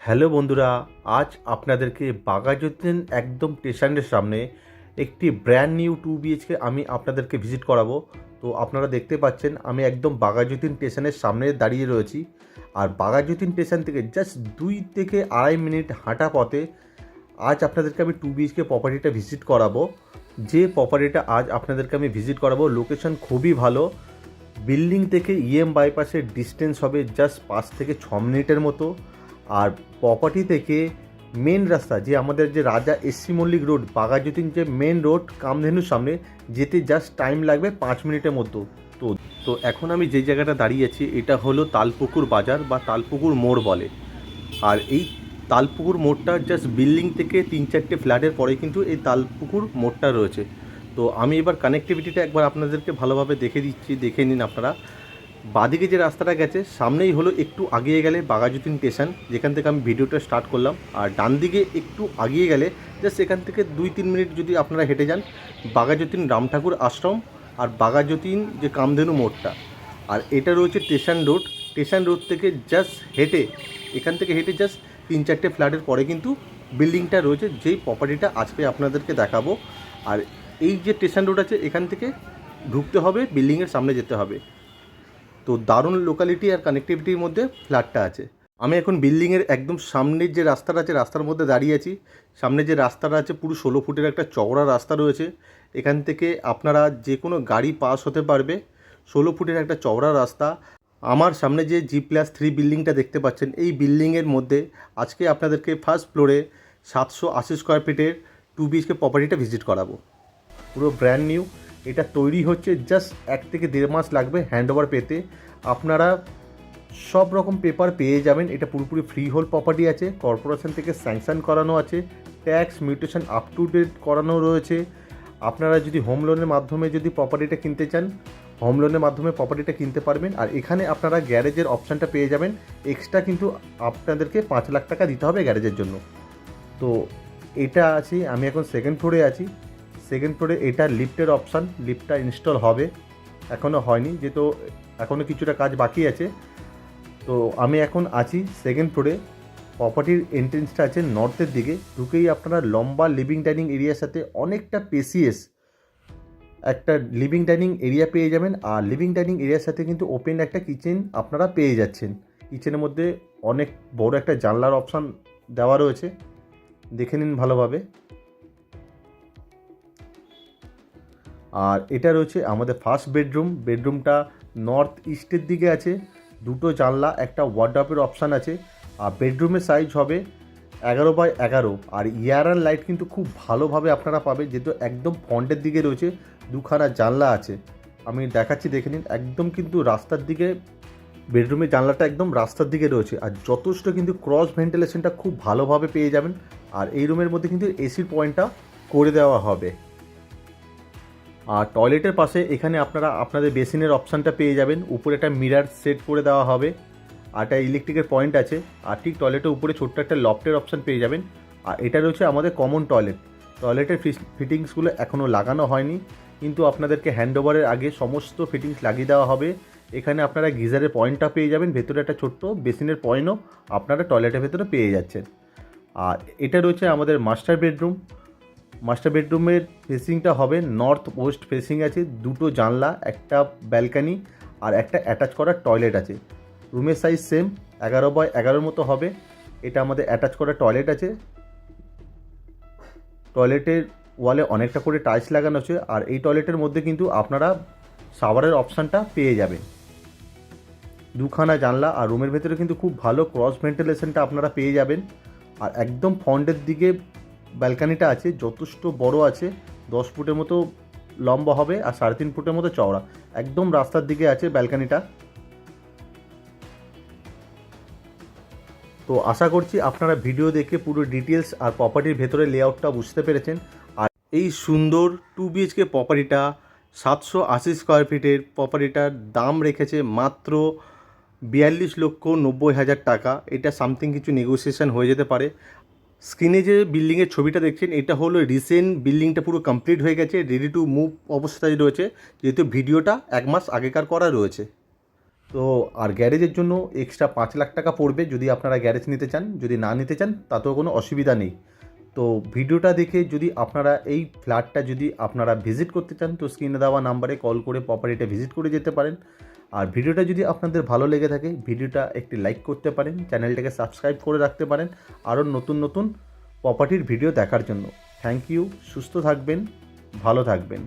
Hello বন্ধুরা, আজ আপনাদেরকে বাঘাযতীন একদম স্টেশনের সামনে একটি ব্র্যান্ড নিউ 2 BHK আমি আপনাদেরকে ভিজিট করাবো। তো আপনারা দেখতে পাচ্ছেন আমি একদম বাঘাযতীন স্টেশনের সামনে দাঁড়িয়ে রয়েছি। আর বাঘাযতীন স্টেশন থেকে জাস্ট 2 থেকে 2.5 মিনিট হাঁটা পথে আজ আপনাদেরকে আমি 2 BHK প্রপার্টিটা ভিজিট করাবো। যে প্রপার্টিটা আজ আপনাদেরকে আমি ভিজিট করাবো লোকেশন খুবই ভালো। বিল্ডিং থেকে বাইপাসের ডিস্টেন্স হবে জাস্ট 5 থেকে 6 মিনিটের মতো। আর প্রপার্টি থেকে মেন রাস্তা যে আমাদের যে রাজা এসসি মল্লিক রোড বাঘাযতীন যে মেন রোড কামধেনুর সামনে যেতে জাস্ট টাইম লাগবে 5 মিনিটের মতো। তো তো এখন আমি যে জায়গাটা দাঁড়িয়ে আছি এটা হলো তালপুকুর বাজার বা তালপুকুর মোড় বলে। আর এই তালপুকুর মোড়টা জাস্ট বিল্ডিং থেকে 3-4টে ফ্ল্যাটের পরে কিন্তু এই তালপুকুর মোড়টা রয়েছে। তো আমি এবার কানেক্টিভিটিটা একবার আপনাদেরকে ভালোভাবে দেখে দিচ্ছি, দেখে নিন আপনারা। বাঁদিকে যে রাস্তাটা গেছে সামনেই হলো একটু আগিয়ে গেলে বাঘাযতীন স্টেশন, যেখান থেকে আমি ভিডিওটা স্টার্ট করলাম। আর ডান দিকে একটু আগিয়ে গেলে জাস্ট এখান থেকে 2-3 মিনিট যদি আপনারা হেঁটে যান বাঘাযতীন রামঠাকুর আশ্রম আর বাঘাযতীন যে কামধেনু মোড়টা। আর এটা রয়েছে স্টেশন রোড। স্টেশন রোড থেকে জাস্ট হেঁটে এখান থেকে হেঁটে জাস্ট 3-4টে ফ্ল্যাটের পরে কিন্তু বিল্ডিংটা রয়েছে, যেই প্রপার্টিটা আজকে আপনাদেরকে দেখাবো। আর এই যে স্টেশন রোড আছে এখান থেকে ঢুকতে হবে, বিল্ডিংয়ের সামনে যেতে হবে। তো দারুণ লোকালিটি আর কানেক্টিভিটির মধ্যে ফ্ল্যাটটা আছে। আমি এখন বিল্ডিংয়ের একদম সামনের যে রাস্তাটা আছে রাস্তার মধ্যে দাঁড়িয়ে আছি। সামনে যে রাস্তাটা আছে পুরো 16 ফুটের একটা চওড়া রাস্তা রয়েছে। এখান থেকে আপনারা যে কোনো গাড়ি পাস হতে পারবে। 16 ফুটের একটা চওড়া রাস্তা। আমার সামনে যে G+3 বিল্ডিংটা দেখতে পাচ্ছেন এই বিল্ডিংয়ের মধ্যে আজকে আপনাদেরকে ফার্স্ট ফ্লোরে 780 স্কোয়ার ফিটের 2 BHK প্রপার্টিটা ভিজিট করাবো। পুরো ব্র্যান্ড নিউ। এটা তৈরি হচ্ছে জাস্ট 1 থেকে 1.5 মাস লাগবে হ্যান্ডওভার পেতে। আপনারা সব রকম পেপার পেয়ে যাবেন। এটা পুরোপুরি ফ্রি হোল্ড প্রপার্টি আছে, কর্পোরেশন থেকে স্যাংশন করানো আছে, tax mutation up to date করানো রয়েছে। আপনারা যদি হোম লোনের মাধ্যমে যদি প্রপার্টিটা কিনতে চান হোম লোনের মাধ্যমে প্রপার্টিটা কিনতে পারবেন। আর এখানে আপনারা গ্যারেজের অপশানটা পেয়ে যাবেন। এক্সট্রা কিন্তু আপনাদেরকে 5 লাখ টাকা দিতে হবে গ্যারেজের জন্য। তো এটা আছে, আমি এখন সেকেন্ড ফ্লোরে আছি। সেকেন্ড ফ্লোরে এটা লিফটের অপশান, লিফটটা ইনস্টল হবে, এখনও হয়নি যেহেতু এখনও কিছুটা কাজ বাকি আছে। তো আমি এখন আছি সেকেন্ড ফ্লোরে। প্রপার্টির এন্ট্রেন্সটা আছে নর্থের দিকে। ঢুকেই আপনারা লম্বা লিভিং ডাইনিং এরিয়ার সাথে অনেকটা স্পেসিয়াস একটা লিভিং ডাইনিং এরিয়া পেয়ে যাবেন। আর লিভিং ডাইনিং এরিয়ার সাথে কিন্তু ওপেন একটা কিচেন আপনারা পেয়ে যাচ্ছেন। কিচেনের মধ্যে অনেক বড় একটা জানলার অপশান দেওয়া রয়েছে, দেখে নিন ভালোভাবে। আর এটা রয়েছে আমাদের ফার্স্ট বেডরুম। বেডরুমটা নর্থ ইস্টের দিকে আছে, 2টো জানলা, একটা ওয়ার্ডরোবের অপশান আছে। আর বেডরুমের সাইজ হবে 11x11। আর ইয়ারার লাইট কিন্তু খুব ভালোভাবে আপনারা পাবেন যেহেতু একদম ফ্রন্টের দিকে রয়েছে, 2খানা জানলা আছে। আমি দেখাচ্ছি, দেখে নিন। একদম কিন্তু রাস্তার দিকে বেডরুমের জানলাটা একদম রাস্তার দিকে রয়েছে। আর যথেষ্ট কিন্তু ক্রস ভেন্টিলেশনটা খুব ভালোভাবে পেয়ে যাবেন। আর এই রুমের মধ্যে কিন্তু এসির পয়েন্টটা করে দেওয়া হবে। আর টয়লেটের পাশে এখানে আপনারা আপনাদের বেসিনের অপশানটা পেয়ে যাবেন। উপরে একটা মিরার সেট করে দেওয়া হবে, আর একটা ইলেকট্রিকের পয়েন্ট আছে। আর ঠিক টয়লেটের উপরে ছোট্ট একটা লফটের অপশান পেয়ে যাবেন। আর এটা রয়েছে আমাদের কমন টয়লেট। টয়লেটের ফিটিংসগুলো এখনও লাগানো হয়নি, কিন্তু আপনাদেরকে হ্যান্ডওভারের আগে সমস্ত ফিটিংস লাগিয়ে দেওয়া হবে। এখানে আপনারা গিজারের পয়েন্টটা পেয়ে যাবেন, ভেতরে একটা ছোট্ট বেসিনের পয়েন্টও আপনারা টয়লেটের ভেতরে পেয়ে যাচ্ছেন। আর এটা রয়েছে আমাদের মাস্টার বেডরুম। মাস্টার বেডরুমের ফেসিংটা হবে নর্থ ওয়েস্ট ফেসিং আছে, 2টো জানলা, একটা ব্যালকানি আর একটা অ্যাটাচ করা টয়লেট আছে। রুমের সাইজ সেম 11x11 মতো হবে। এটা আমাদের অ্যাটাচ করা টয়লেট আছে। টয়লেটের ওয়ালে অনেকটা করে টাইলস লাগানো আছে। আর এই টয়লেটের মধ্যে কিন্তু আপনারা শাওয়ারের অপশানটা পেয়ে যাবেন। 2খানা জানলা আর রুমের ভেতরে কিন্তু খুব ভালো ক্রস ভেন্টিলেশনটা আপনারা পেয়ে যাবেন। আর একদম ফ্রন্টের দিকে ব্যালকানিটা আছে, যথেষ্ট বড় আছে, 10 ফুটের মতো লম্বা হবে আর 3.5 ফুটের মতো চওড়া। একদম রাস্তার দিকে আছে ব্যালকানিটা। তো আশা করছি আপনারা ভিডিও দেখে পুরো ডিটেলস আর প্রপার্টির ভেতরে লেআউটটা বুঝতে পেরেছেন। আর এই সুন্দর 2 BHK প্রপার্টিটা 780 স্কোয়ার ফিটের প্রপার্টিটার দাম রেখেছে মাত্র 42,90,000 টাকা। এটা সামথিং কিছু নেগোসিয়েশন হয়ে যেতে পারে। স্ক্রিনে যে বিল্ডিংয়ের ছবিটা দেখছেন এটা হলো রিসেন্ট, বিল্ডিংটা পুরো কমপ্লিট হয়ে গেছে, রেডি টু মুভ অবস্থায় রয়েছে যেহেতু ভিডিওটা 1 মাস আগেকার করা রয়েছে। তো আর গ্যারেজের জন্য এক্সট্রা 5 লাখ টাকা পড়বে যদি আপনারা গ্যারেজ নিতে চান। যদি না নিতে চান তাতেও কোনো অসুবিধা নেই। তো ভিডিওটা দেখে যদি আপনারা এই ফ্ল্যাটটা যদি আপনারা ভিজিট করতে চান তো স্ক্রিনে দেওয়া নাম্বারে কল করে প্রপার্টিটা ভিজিট করে যেতে পারেন। আর ভিডিওটা যদি আপনাদের ভালো লেগে থাকে ভিডিওটা একটি লাইক করতে পারেন, চ্যানেলটাকে সাবস্ক্রাইব করে রাখতে পারেন আরও নতুন নতুন প্রপার্টির ভিডিও দেখার জন্য। Thank you. সুস্থ থাকবেন, ভালো থাকবেন।